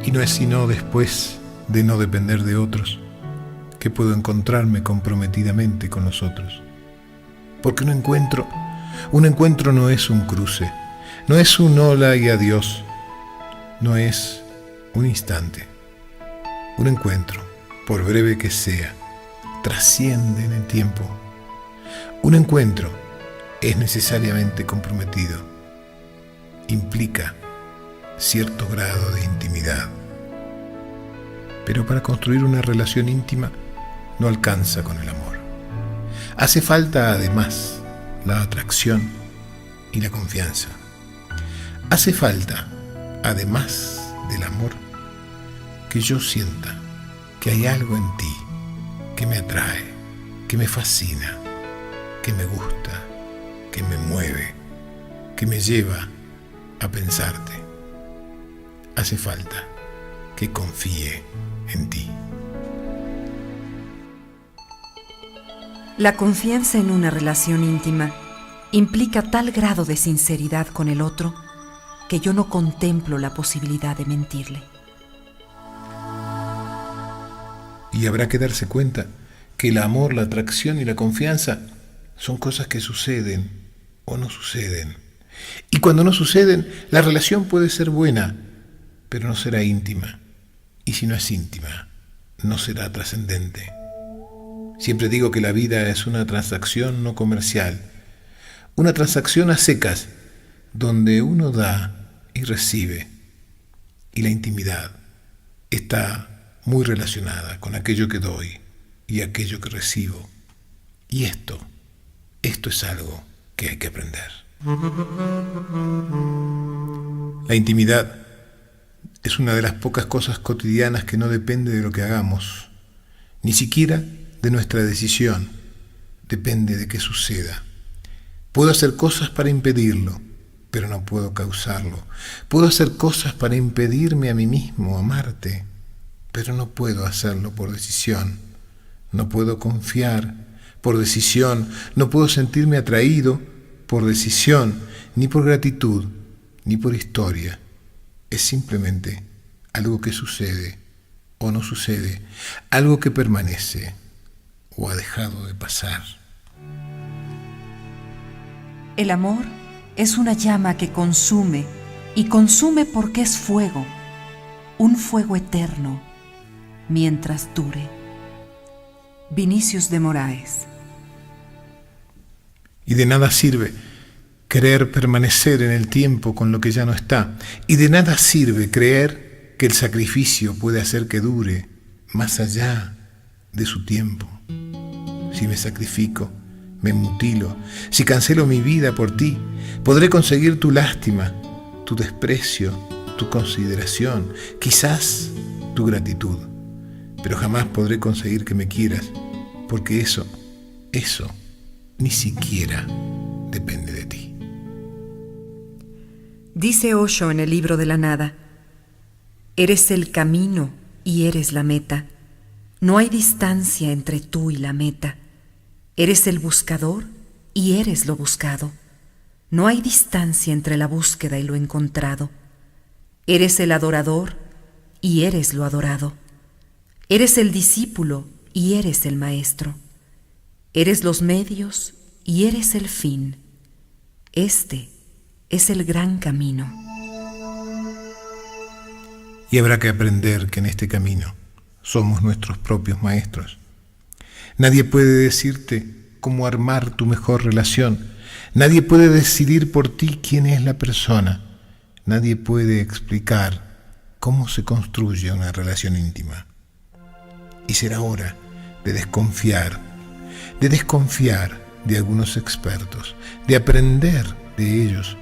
Y no es sino después de no depender de otros que puedo encontrarme comprometidamente con los otros. Porque un encuentro no es un cruce, no es un hola y adiós, no es un instante. Un encuentro, por breve que sea, trasciende en el tiempo. Un encuentro es necesariamente comprometido, implica cierto grado de intimidad. Pero para construir una relación íntima no alcanza con el amor. Hace falta además la atracción y la confianza. Hace falta, además del amor, que yo sienta que hay algo en ti que me atrae, que me fascina, que me gusta, que me mueve, que me lleva a pensarte. Hace falta que confíe en ti. La confianza en una relación íntima implica tal grado de sinceridad con el otro que yo no contemplo la posibilidad de mentirle. Y habrá que darse cuenta que el amor, la atracción y la confianza son cosas que suceden o no suceden. Y cuando no suceden, la relación puede ser buena, pero no será íntima. Y si no es íntima, no será trascendente. Siempre digo que la vida es una transacción no comercial, una transacción a secas, donde uno da y recibe. Y la intimidad está muy relacionada con aquello que doy y aquello que recibo. Y esto es algo que hay que aprender. La intimidad es una de las pocas cosas cotidianas que no depende de lo que hagamos, ni siquiera de nuestra decisión, depende de que suceda. Puedo hacer cosas para impedirlo, pero no puedo causarlo. Puedo hacer cosas para impedirme a mí mismo amarte, pero no puedo hacerlo por decisión. No puedo confiar por decisión, no puedo sentirme atraído por decisión, ni por gratitud, ni por historia. Es simplemente algo que sucede o no sucede, algo que permanece o ha dejado de pasar. El amor es una llama que consume, y consume porque es fuego, un fuego eterno, mientras dure. Vinicius de Moraes. Y de nada sirve querer permanecer en el tiempo con lo que ya no está. Y de nada sirve creer que el sacrificio puede hacer que dure más allá de su tiempo. Si me sacrifico, me mutilo, si cancelo mi vida por ti, podré conseguir tu lástima, tu desprecio, tu consideración, quizás tu gratitud, pero jamás podré conseguir que me quieras, porque eso ni siquiera depende de ti. Dice Osho en el libro de la nada: eres el camino y eres la meta. No hay distancia entre tú y la meta. Eres el buscador y eres lo buscado. No hay distancia entre la búsqueda y lo encontrado. Eres el adorador y eres lo adorado. Eres el discípulo y eres el maestro. Eres los medios y eres el fin. Este es el gran camino. Y habrá que aprender que en este camino somos nuestros propios maestros. Nadie puede decirte cómo armar tu mejor relación. Nadie puede decidir por ti quién es la persona. Nadie puede explicar cómo se construye una relación íntima. Y será hora de desconfiar de algunos expertos, de aprender de ellos,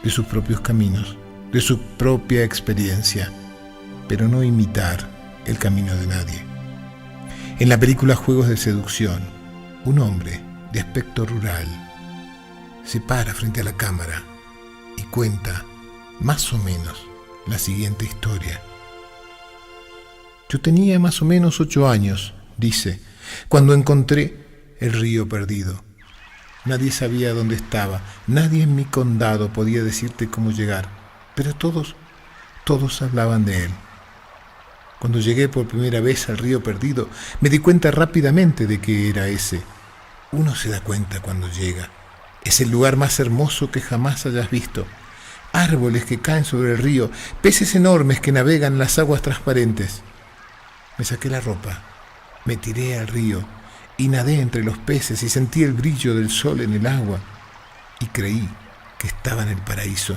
de sus propios caminos, de su propia experiencia, pero no imitar el camino de nadie. En la película Juegos de Seducción, un hombre de aspecto rural se para frente a la cámara y cuenta más o menos la siguiente historia. Yo tenía más o menos 8 años, dice, cuando encontré el río perdido. Nadie sabía dónde estaba, nadie en mi condado podía decirte cómo llegar, pero todos hablaban de él. Cuando llegué por primera vez al río perdido, me di cuenta rápidamente de que era ese. Uno se da cuenta cuando llega. Es el lugar más hermoso que jamás hayas visto. Árboles que caen sobre el río, peces enormes que navegan en las aguas transparentes. Me saqué la ropa, me tiré al río y nadé entre los peces y sentí el brillo del sol en el agua y creí que estaba en el paraíso.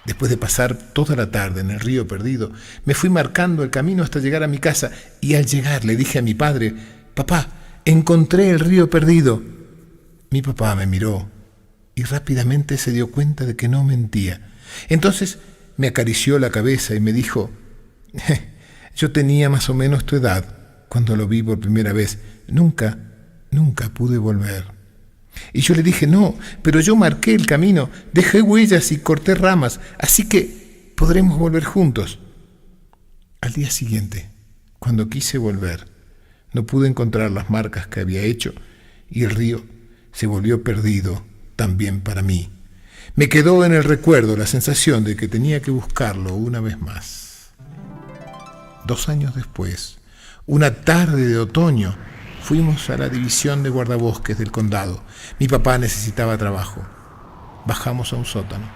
Después de pasar toda la tarde en el río perdido, me fui marcando el camino hasta llegar a mi casa y al llegar le dije a mi padre: «Papá, encontré el río perdido». Mi papá me miró y rápidamente se dio cuenta de que no mentía. Entonces me acarició la cabeza y me dijo: «Yo tenía más o menos tu edad cuando lo vi por primera vez. Nunca pude volver». Y yo le dije: «No, pero yo marqué el camino, dejé huellas y corté ramas, así que podremos volver juntos». Al día siguiente, cuando quise volver, no pude encontrar las marcas que había hecho y el río se volvió perdido también para mí. Me quedó en el recuerdo la sensación de que tenía que buscarlo una vez más. 2 años después, una tarde de otoño, fuimos a la división de guardabosques del condado. Mi papá necesitaba trabajo. Bajamos a un sótano.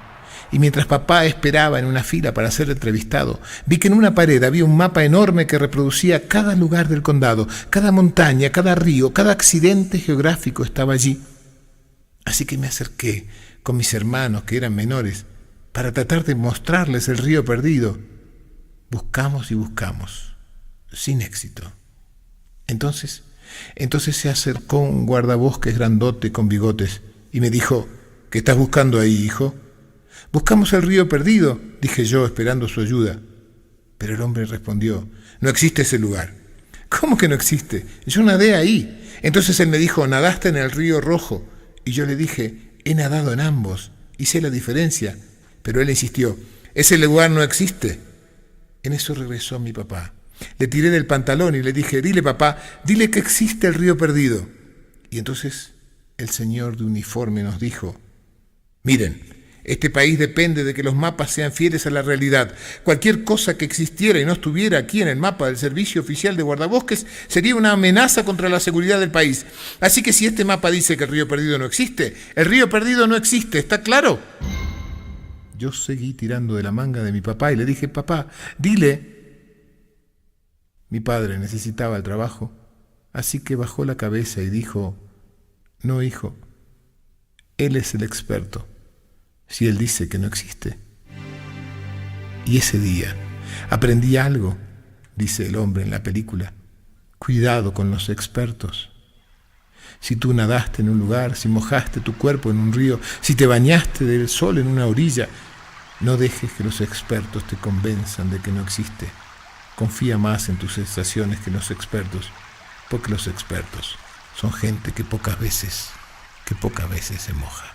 Y mientras papá esperaba en una fila para ser entrevistado, vi que en una pared había un mapa enorme que reproducía cada lugar del condado, cada montaña, cada río, cada accidente geográfico estaba allí. Así que me acerqué con mis hermanos, que eran menores, para tratar de mostrarles el río perdido. Buscamos y buscamos, sin éxito. Entonces se acercó un guardabosques grandote con bigotes y me dijo: «¿Qué estás buscando ahí, hijo?» «Buscamos el río perdido», dije yo, esperando su ayuda. Pero el hombre respondió: «No existe ese lugar». «¿Cómo que no existe? Yo nadé ahí». Entonces él me dijo: «Nadaste en el río Rojo». Y yo le dije: «He nadado en ambos y sé la diferencia». Pero él insistió: «Ese lugar no existe». En eso regresó mi papá. Le tiré del pantalón y le dije: «Dile, papá, dile que existe el río perdido». Y entonces el señor de uniforme nos dijo: «Miren, este país depende de que los mapas sean fieles a la realidad. Cualquier cosa que existiera y no estuviera aquí en el mapa del Servicio Oficial de Guardabosques sería una amenaza contra la seguridad del país. Así que si este mapa dice que el río perdido no existe, el río perdido no existe, ¿está claro?». Yo seguí tirando de la manga de mi papá y le dije: «Papá, dile». Mi padre necesitaba el trabajo, así que bajó la cabeza y dijo: «No, hijo, él es el experto, si él dice que no existe». Y ese día aprendí algo, dice el hombre en la película: cuidado con los expertos. Si tú nadaste en un lugar, si mojaste tu cuerpo en un río, si te bañaste del sol en una orilla, no dejes que los expertos te convenzan de que no existe. Confía más en tus sensaciones que en los expertos, porque los expertos son gente que pocas veces se moja.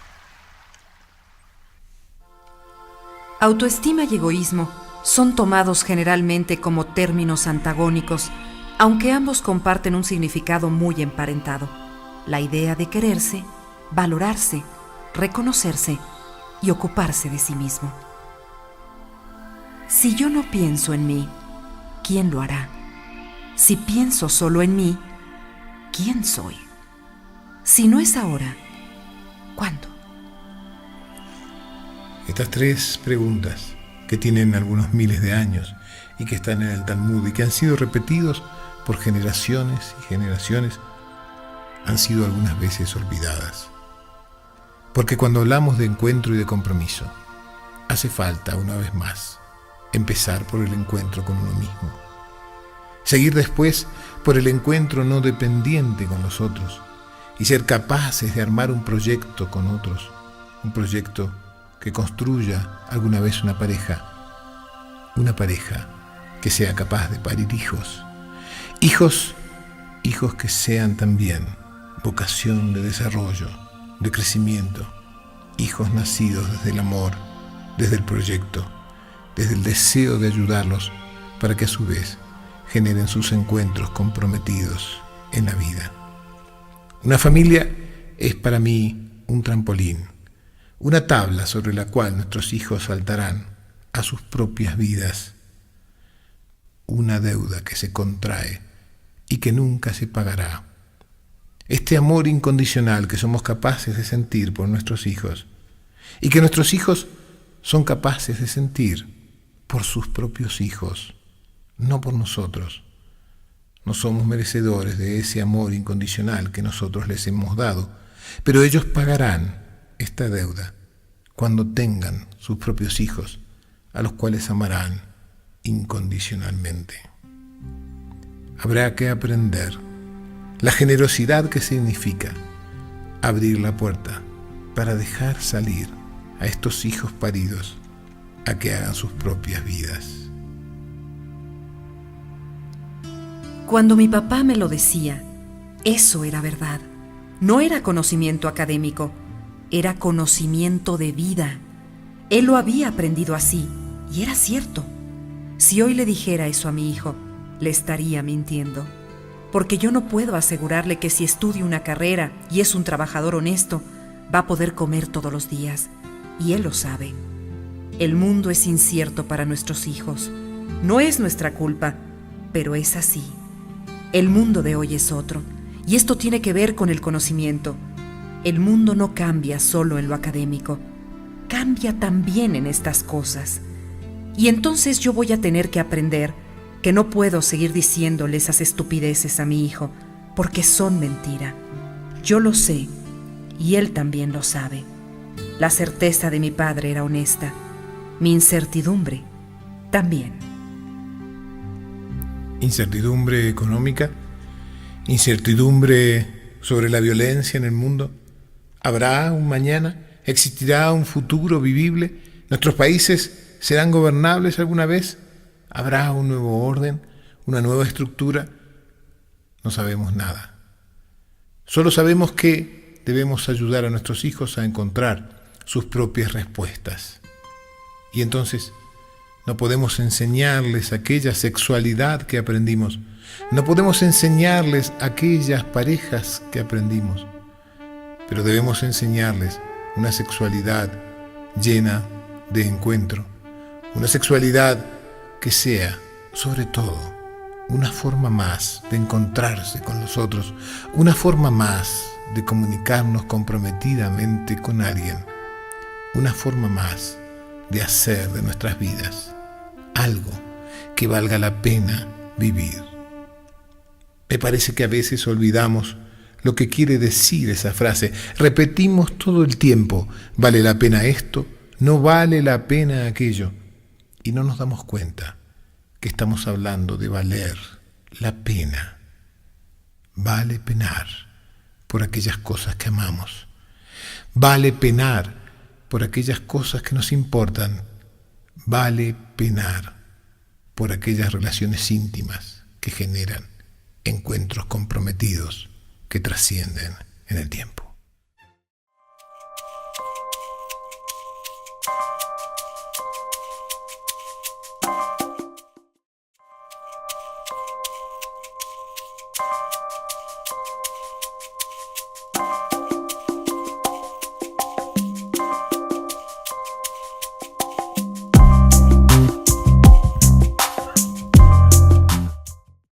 Autoestima y egoísmo son tomados generalmente como términos antagónicos, aunque ambos comparten un significado muy emparentado: la idea de quererse, valorarse, reconocerse y ocuparse de sí mismo. Si yo no pienso en mí, ¿quién lo hará? Si pienso solo en mí, ¿quién soy? Si no es ahora, ¿cuándo? Estas 3 preguntas, que tienen algunos miles de años y que están en el Talmud y que han sido repetidos por generaciones y generaciones, han sido algunas veces olvidadas. Porque cuando hablamos de encuentro y de compromiso, hace falta, una vez más, empezar por el encuentro con uno mismo. Seguir después por el encuentro no dependiente con los otros y ser capaces de armar un proyecto con otros, un proyecto que construya alguna vez una pareja que sea capaz de parir hijos que sean también vocación de desarrollo, de crecimiento, hijos nacidos desde el amor, desde el proyecto, desde el deseo de ayudarlos para que a su vez generen sus encuentros comprometidos en la vida. Una familia es para mí un trampolín, una tabla sobre la cual nuestros hijos saltarán a sus propias vidas, una deuda que se contrae y que nunca se pagará. Este amor incondicional que somos capaces de sentir por nuestros hijos y que nuestros hijos son capaces de sentir por sus propios hijos, no por nosotros. No somos merecedores de ese amor incondicional que nosotros les hemos dado, pero ellos pagarán esta deuda cuando tengan sus propios hijos, a los cuales amarán incondicionalmente. Habrá que aprender la generosidad que significa abrir la puerta para dejar salir a estos hijos paridos a que hagan sus propias vidas. Cuando mi papá me lo decía, eso era verdad. No era conocimiento académico, era conocimiento de vida. Él lo había aprendido así, y era cierto. Si hoy le dijera eso a mi hijo, le estaría mintiendo. Porque yo no puedo asegurarle que si estudia una carrera y es un trabajador honesto, va a poder comer todos los días. Y él lo sabe. El mundo es incierto para nuestros hijos. No es nuestra culpa, pero es así. El mundo de hoy es otro, y esto tiene que ver con el conocimiento. El mundo no cambia solo en lo académico, cambia también en estas cosas. Y entonces yo voy a tener que aprender que no puedo seguir diciéndole esas estupideces a mi hijo, porque son mentira. Yo lo sé, y él también lo sabe. La certeza de mi padre era honesta, mi incertidumbre también. Incertidumbre económica, incertidumbre sobre la violencia en el mundo. ¿Habrá un mañana? ¿Existirá un futuro vivible? ¿Nuestros países serán gobernables alguna vez? ¿Habrá un nuevo orden? ¿Una nueva estructura? No sabemos nada. Solo sabemos que debemos ayudar a nuestros hijos a encontrar sus propias respuestas. Y entonces no podemos enseñarles aquella sexualidad que aprendimos. No podemos enseñarles aquellas parejas que aprendimos. Pero debemos enseñarles una sexualidad llena de encuentro. Una sexualidad que sea, sobre todo, una forma más de encontrarse con los otros, una forma más de comunicarnos comprometidamente con alguien, una forma más de hacer de nuestras vidas algo que valga la pena vivir. Me parece que a veces olvidamos lo que quiere decir esa frase. Repetimos todo el tiempo, ¿vale la pena esto? ¿No vale la pena aquello? Y no nos damos cuenta que estamos hablando de valer la pena. Vale penar por aquellas cosas que amamos. Vale penar por aquellas cosas que nos importan. Vale penar por aquellas relaciones íntimas que generan encuentros comprometidos que trascienden en el tiempo.